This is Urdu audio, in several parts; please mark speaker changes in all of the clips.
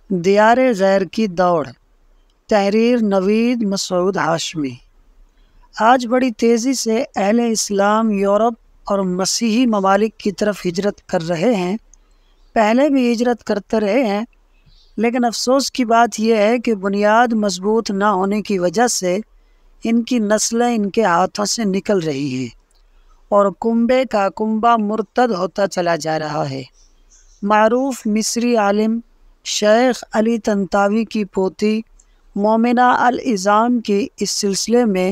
Speaker 1: دیار غیر کی دوڑ، تحریر نوید مسعود ہاشمی۔ آج بڑی تیزی سے اہل اسلام یورپ اور مسیحی ممالک کی طرف ہجرت کر رہے ہیں۔ پہلے بھی ہجرت کرتے رہے ہیں، لیکن افسوس کی بات یہ ہے کہ بنیاد مضبوط نہ ہونے کی وجہ سے ان کی نسلیں ان کے ہاتھوں سے نکل رہی ہیں اور کنبے کا کنبہ مرتد ہوتا چلا جا رہا ہے۔ معروف مصری عالم شیخ علی طنطاوی کی پوتی مومنہ العظام کی اس سلسلے میں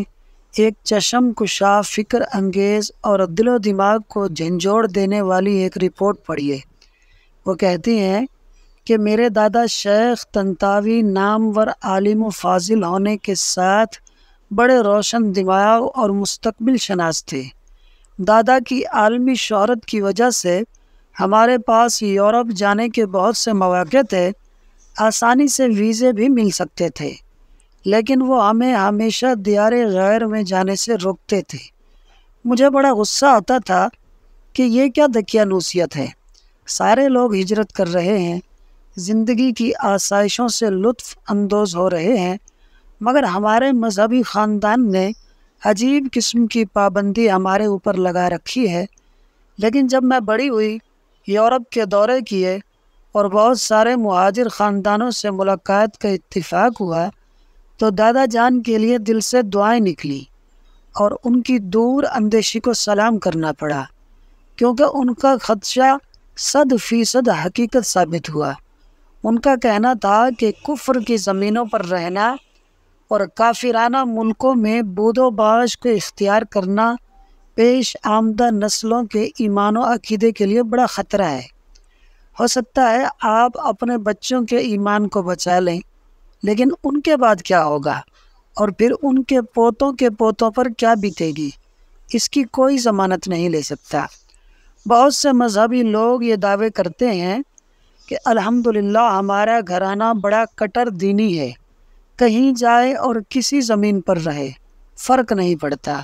Speaker 1: ایک چشم کشا، فکر انگیز اور دل و دماغ کو جھنجھوڑ دینے والی ایک رپورٹ پڑھی ہے۔ وہ کہتی ہیں کہ میرے دادا شیخ طنطاوی نامور عالم و فاضل ہونے کے ساتھ بڑے روشن دماغ اور مستقبل شناس تھے۔ دادا کی عالمی شہرت کی وجہ سے ہمارے پاس یورپ جانے کے بہت سے مواقع تھے، آسانی سے ویزے بھی مل سکتے تھے، لیکن وہ ہمیں ہمیشہ دیار غیر میں جانے سے روکتے تھے۔ مجھے بڑا غصہ آتا تھا کہ یہ کیا دقیانوسیت ہے۔ سارے لوگ ہجرت کر رہے ہیں، زندگی کی آسائشوں سے لطف اندوز ہو رہے ہیں، مگر ہمارے مذہبی خاندان نے عجیب قسم کی پابندی ہمارے اوپر لگا رکھی ہے۔ لیکن جب میں بڑی ہوئی، یورپ کے دورے کیے اور بہت سارے مہاجر خاندانوں سے ملاقات کا اتفاق ہوا تو دادا جان کے لیے دل سے دعائیں نکلی اور ان کی دور اندیشی کو سلام کرنا پڑا، کیونکہ ان کا خدشہ 100% حقیقت ثابت ہوا۔ ان کا کہنا تھا کہ کفر کی زمینوں پر رہنا اور کافرانہ ملکوں میں بود و باش کو اختیار کرنا پیش آمدہ نسلوں کے ایمان و عقیدے کے لیے بڑا خطرہ ہے۔ ہو سکتا ہے آپ اپنے بچوں کے ایمان کو بچا لیں، لیکن ان کے بعد کیا ہوگا اور پھر ان کے پوتوں پر کیا بیتے گی، اس کی کوئی ضمانت نہیں لے سکتا۔ بہت سے مذہبی لوگ یہ دعوے کرتے ہیں کہ الحمدللہ ہمارا گھرانہ بڑا کٹر دینی ہے، کہیں جائے اور کسی زمین پر رہے فرق نہیں پڑتا،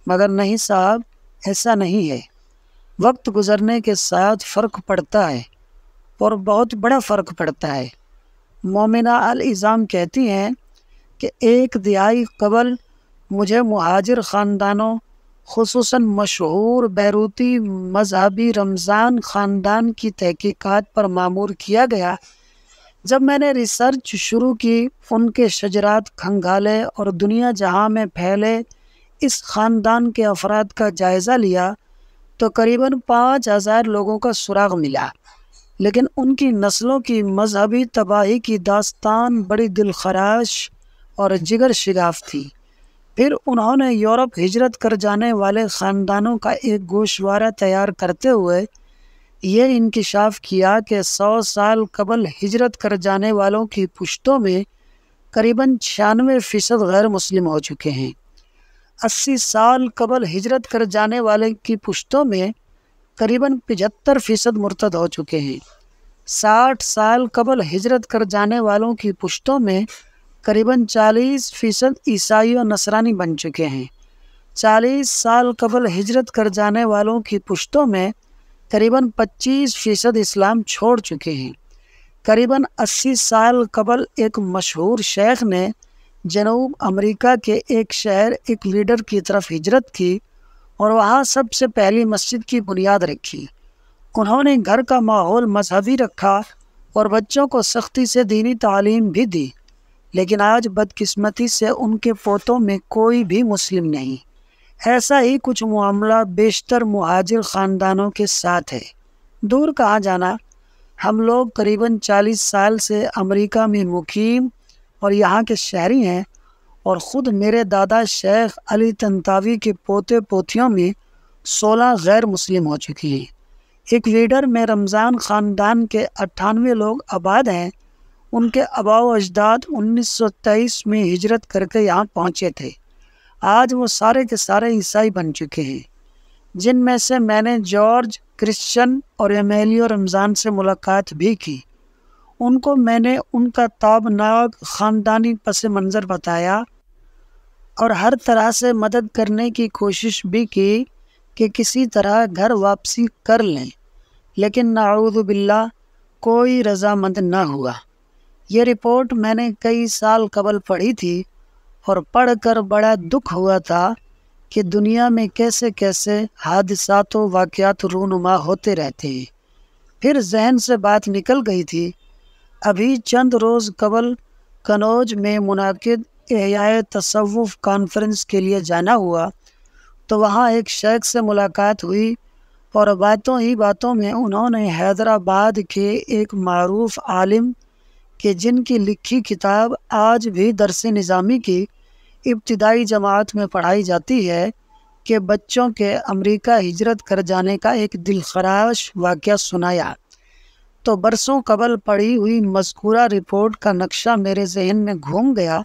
Speaker 1: مگر نہیں صاحب، ایسا نہیں ہے۔ وقت گزرنے کے ساتھ فرق پڑتا ہے اور بہت بڑا فرق پڑتا ہے۔ مومنہ العظام کہتی ہیں کہ ایک دہائی قبل مجھے مہاجر خاندانوں، خصوصاً مشہور بیروتی مذہبی رمضان خاندان کی تحقیقات پر مامور کیا گیا۔ جب میں نے ریسرچ شروع کی، ان کے شجرات کھنگالے اور دنیا جہاں میں پھیلے اس خاندان کے افراد کا جائزہ لیا تو قریباً 5000 لوگوں کا سراغ ملا، لیکن ان کی نسلوں کی مذہبی تباہی کی داستان بڑی دلخراش اور جگر شگاف تھی۔ پھر انہوں نے یورپ ہجرت کر جانے والے خاندانوں کا ایک گوشوارہ تیار کرتے ہوئے یہ انکشاف کیا کہ 100 سال قبل ہجرت کر جانے والوں کی پشتوں میں قریباً 96% غیر مسلم ہو چکے ہیں، 80 سال قبل ہجرت کر جانے والے کی پشتوں میں قریباً 75% مرتد ہو چکے ہیں، 60 سال قبل ہجرت کر جانے والوں کی پشتوں میں قریباً 40% عیسائی و نصرانی بن چکے ہیں، 40 سال قبل ہجرت کر جانے والوں کی پشتوں میں قریباً 25% اسلام چھوڑ چکے ہیں۔ قریباً 80 سال قبل ایک مشہور شیخ نے جنوب امریکہ کے ایک شہر ایک لیڈر کی طرف ہجرت کی اور وہاں سب سے پہلی مسجد کی بنیاد رکھی۔ انہوں نے گھر کا ماحول مذہبی رکھا اور بچوں کو سختی سے دینی تعلیم بھی دی، لیکن آج بدقسمتی سے ان کے پوتوں میں کوئی بھی مسلم نہیں۔ ایسا ہی کچھ معاملہ بیشتر مہاجر خاندانوں کے ساتھ ہے۔ دور کہاں جانا، ہم لوگ قریباً 40 سال سے امریکہ میں مقیم اور یہاں کے شہری ہیں، اور خود میرے دادا شیخ علی طنطاوی کے پوتے پوتیوں میں 16 غیر مسلم ہو چکی ہیں۔ ایک لیڈر میں رمضان خاندان کے 98 لوگ آباد ہیں۔ ان کے آباء و اجداد 1923 میں ہجرت کر کے یہاں پہنچے تھے۔ آج وہ سارے کے سارے عیسائی بن چکے ہیں، جن میں سے میں نے جارج کرسچن اور ایمیلیو رمضان سے ملاقات بھی کی۔ ان کو میں نے ان کا تابناک خاندانی پس منظر بتایا اور ہر طرح سے مدد کرنے کی کوشش بھی کی کہ کسی طرح گھر واپسی کر لیں، لیکن نعوذ باللہ کوئی رضامند نہ ہوا۔ یہ رپورٹ میں نے کئی سال قبل پڑھی تھی اور پڑھ کر بڑا دکھ ہوا تھا کہ دنیا میں کیسے کیسے حادثات و واقعات رونما ہوتے رہتے ہیں۔ پھر ذہن سے بات نکل گئی تھی۔ ابھی چند روز قبل کنوج میں منعقد احیاء تصوف کانفرنس کے لیے جانا ہوا تو وہاں ایک شیخ سے ملاقات ہوئی اور باتوں ہی باتوں میں انہوں نے حیدرآباد کے ایک معروف عالم کہ جن کی لکھی کتاب آج بھی درس نظامی کی ابتدائی جماعت میں پڑھائی جاتی ہے کہ بچوں کے امریکہ ہجرت کر جانے کا ایک دلخراش واقعہ سنایا تو برسوں قبل پڑھی ہوئی مذکورہ رپورٹ کا نقشہ میرے ذہن میں گھوم گیا۔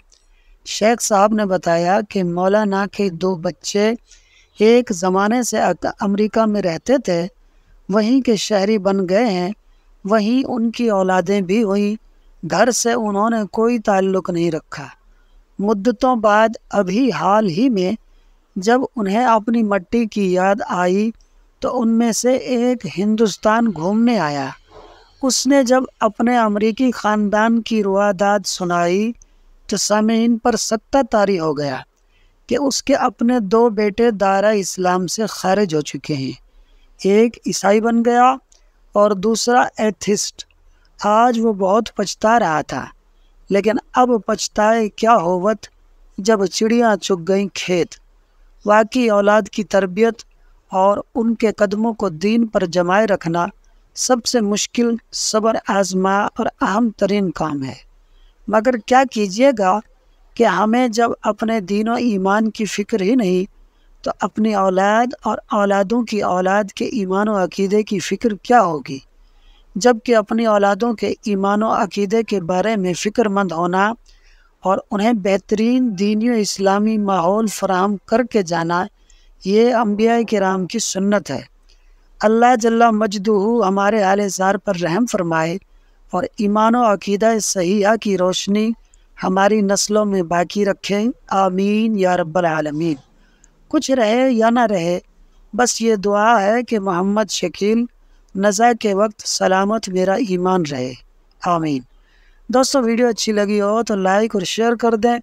Speaker 1: شیخ صاحب نے بتایا کہ مولانا کے 2 بچے ایک زمانے سے امریکہ میں رہتے تھے، وہیں کے شہری بن گئے ہیں، وہیں ان کی اولادیں بھی ہوئیں، گھر سے انہوں نے کوئی تعلق نہیں رکھا۔ مدتوں بعد ابھی حال ہی میں جب انہیں اپنی مٹی کی یاد آئی تو ان میں سے ایک ہندوستان گھومنے آیا۔ اس نے جب اپنے امریکی خاندان کی رواداد سنائی تو سامعین پر سکتہ طاری ہو گیا کہ اس کے اپنے 2 بیٹے دائرہ اسلام سے خارج ہو چکے ہیں، ایک عیسائی بن گیا اور دوسرا ایتھسٹ۔ آج وہ بہت پچھتا رہا تھا، لیکن اب پچھتائے کیا ہوت جب چڑیاں چگ گئیں کھیت۔ واقعی اولاد کی تربیت اور ان کے قدموں کو دین پر جمائے رکھنا سب سے مشکل، صبر آزما اور اہم ترین کام ہے، مگر کیا کیجیے گا کہ ہمیں جب اپنے دین و ایمان کی فکر ہی نہیں تو اپنی اولاد اور اولادوں کی اولاد کے ایمان و عقیدے کی فکر کیا ہوگی؟ جبکہ اپنی اولادوں کے ایمان و عقیدے کے بارے میں فکر مند ہونا اور انہیں بہترین دینی و اسلامی ماحول فراہم کر کے جانا، یہ انبیاء کرام کی سنت ہے۔ اللہ جل مجدہ ہمارے اہل زار پر رحم فرمائے اور ایمان و عقیدہ صحیحہ کی روشنی ہماری نسلوں میں باقی رکھیں، آمین یا رب العالمین۔ کچھ رہے یا نہ رہے، بس یہ دعا ہے کہ محمد شکیل نزا کے وقت سلامت میرا ایمان رہے، آمین۔ دوستو، ویڈیو اچھی لگی ہو تو لائک اور شیئر کر دیں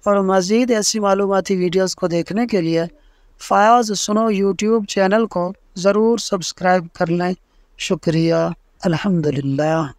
Speaker 1: اور مزید ایسی معلوماتی ویڈیوز کو دیکھنے کے لیے فیاض سنو یوٹیوب چینل کو ضرور سبسکرائب کر لیں۔ شکریہ، الحمدللہ۔